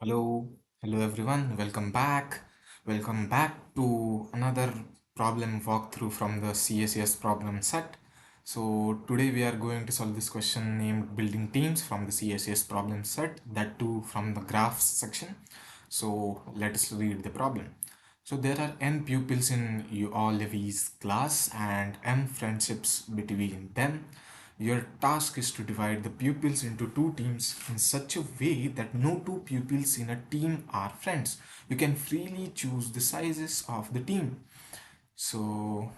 Hello, hello everyone. Welcome back to another problem walkthrough from the CSS problem set. So today we are going to solve this question named building teams from the CSS problem set, that too from the graphs section. So let us read the problem. So there are n pupils in all Levy's class and m friendships between them. Your task is to divide the pupils into two teams in such a way that no two pupils in a team are friends. You can freely choose the sizes of the team. So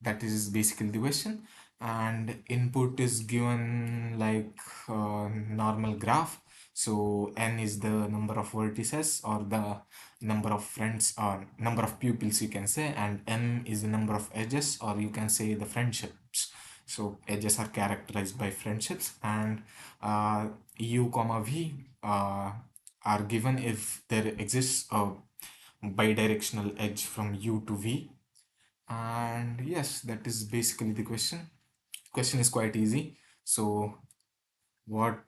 that is basically the question, and input is given like normal graph. So n is the number of vertices or the number of friends or number of pupils, you can say, and m is the number of edges, or you can say the friendships. So edges are characterized by friendships, and u comma v are given if there exists a bidirectional edge from u to v. And yes, that is basically the question is quite easy. So what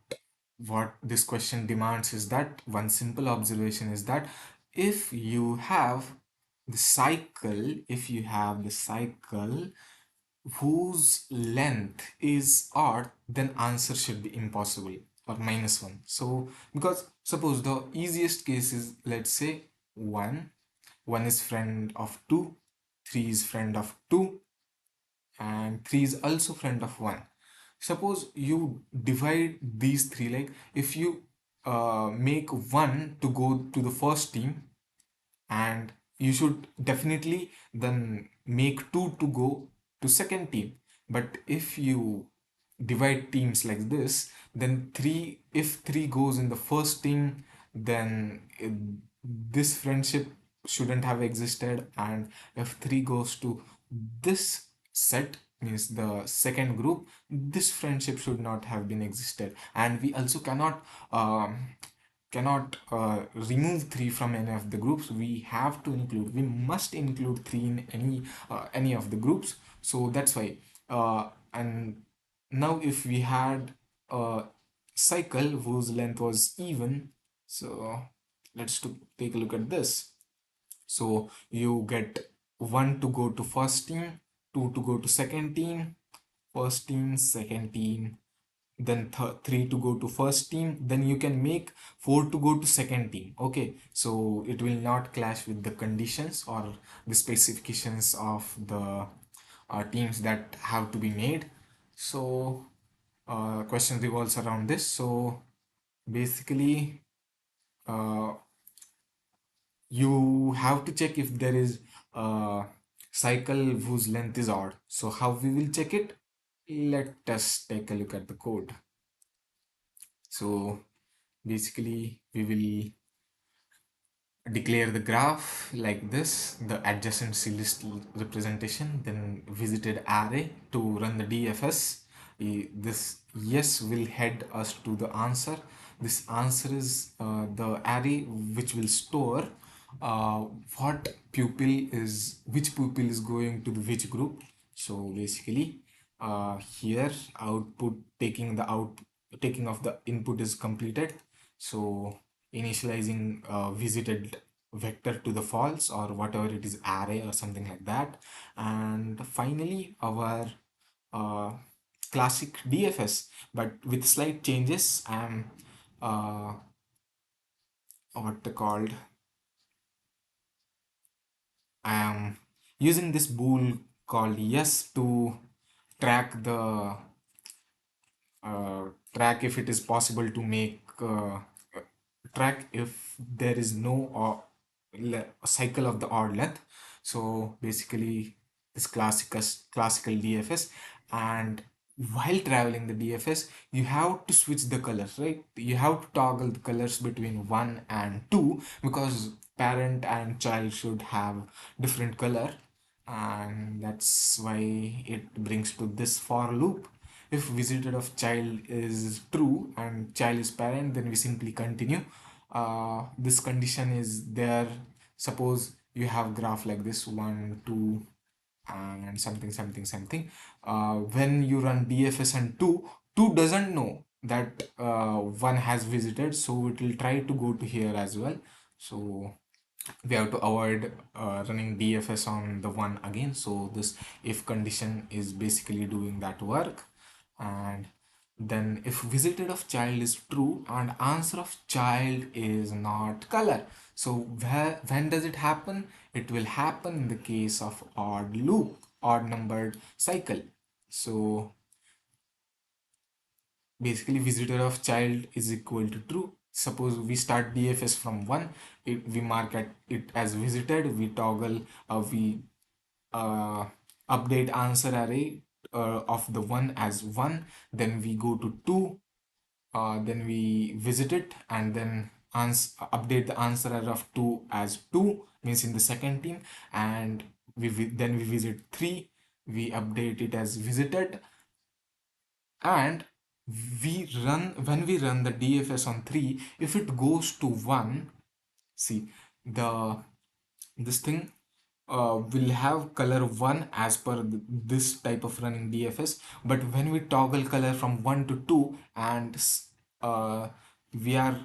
this question demands is that one simple observation is that if you have the cycle whose length is odd, then answer should be impossible or -1. So because suppose the easiest case is, let's say, 1 is friend of 2, 3 is friend of 2, and 3 is also friend of 1. Suppose you divide these three, like if you make 1 to go to the first team, and you should definitely then make 2 to go to second team. But if you divide teams like this, then 3, if 3 goes in the first team, then this friendship shouldn't have existed, and if 3 goes to this set, means the second group, this friendship should not have been existed. And we also cannot remove 3 from any of the groups. We must include 3 in any of the groups. So that's why, and now if we had a cycle whose length was even, so let's take a look at this. So you get 1 to go to first team, 2 to go to second team, first team, second team, then 3 to go to first team, then you can make 4 to go to second team. Okay, so it will not clash with the conditions or the specifications of the teams that have to be made. So question revolves around this. So basically, uh, you have to check if there is a cycle whose length is odd. So how we will check it? Let us take a look at the code. So basically we will declare the graph like this, the adjacency list representation, then visited array to run the DFS. This yes will head us to the answer. This answer is the array which will store uh, which pupil is going to the which group. So basically here output taking of the input is completed. So initializing visited vector to the false or whatever it is, array or something like that. And finally our uh, classic DFS, but with slight changes. I'm what they called I am using this bool called yes to track the track if it is possible to make track if there is no cycle of the odd length. So basically this classical DFS, and while traveling the DFS you have to switch the colors, right? You have to toggle the colors between 1 and 2 because parent and child should have different color, and that's why it brings to this for loop. If visited of child is true and child is parent, then we simply continue. This condition is there. Suppose you have graph like this, 1 2 and something something something. When you run DFS and 2 doesn't know that one has visited, so it will try to go to here as well. So we have to avoid running DFS on the one again. So this if condition is basically doing that work. And then if visited of child is true and answer of child is not color, so when does it happen? It will happen in the case of odd loop, odd numbered cycle. So basically visitor of child is equal to true. Suppose we start DFS from 1, we mark it as visited, we toggle, we uh, update answer array of the 1 as 1, then we go to 2, then we visit it, and then update the answer array of 2 as 2, means in the second team, and then we visit 3, we update it as visited, and when we run the DFS on 3, if it goes to 1, see, the this thing will have color 1 as per this type of running DFS. But when we toggle color from 1 to 2, and uh, we are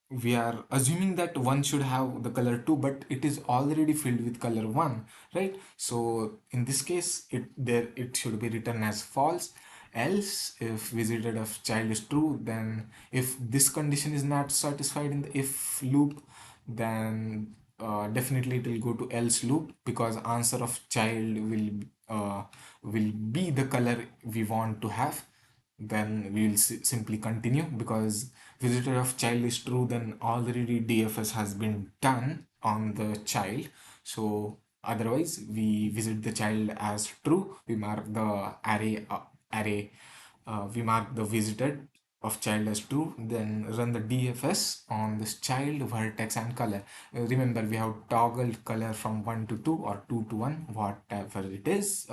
we are assuming that one should have the color 2, but it is already filled with color 1, right? So in this case, it should be written as false. Else, if visited of child is true, then if this condition is not satisfied in the if loop, then definitely it will go to else loop, because answer of child will be the color we want to have. Then we will simply continue, because visitor of child is true, then already DFS has been done on the child. So otherwise we visit the child as true, we mark the array we mark the visited of child as true, then run the DFS on this child, vertex and color. Remember, we have toggled color from 1 to 2 or 2 to 1, whatever it is,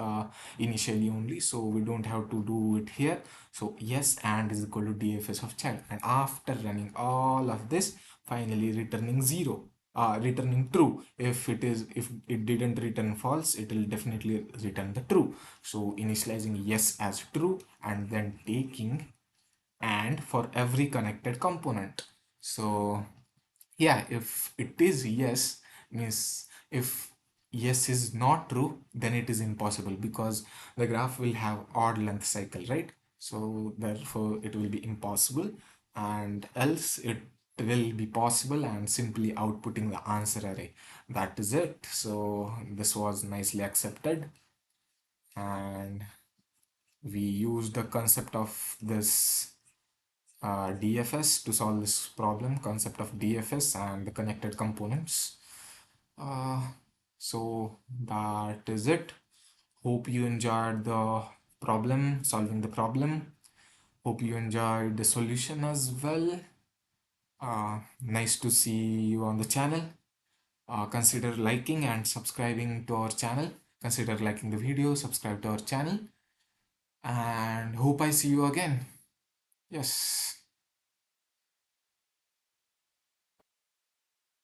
initially only, so we don't have to do it here. So yes and is equal to DFS of child, and after running all of this, finally returning 0, returning true. If it didn't return false, it will definitely return the true. So initializing yes as true, and then taking and for every connected component. So yeah, if it is yes, means if yes is not true, then it is impossible, because the graph will have odd length cycle, right? So therefore it will be impossible, and else it will be possible, and simply outputting the answer array. That is it. So this was nicely accepted, and we used the concept of this DFS to solve this problem, concept of DFS and the connected components. Uh, so that is it. Hope you enjoyed the problem, solving the problem. Hope you enjoyed the solution as well. Nice to see you on the channel. Consider liking and subscribing to our channel. Consider liking the video, subscribe to our channel, and hope I see you again. Yes.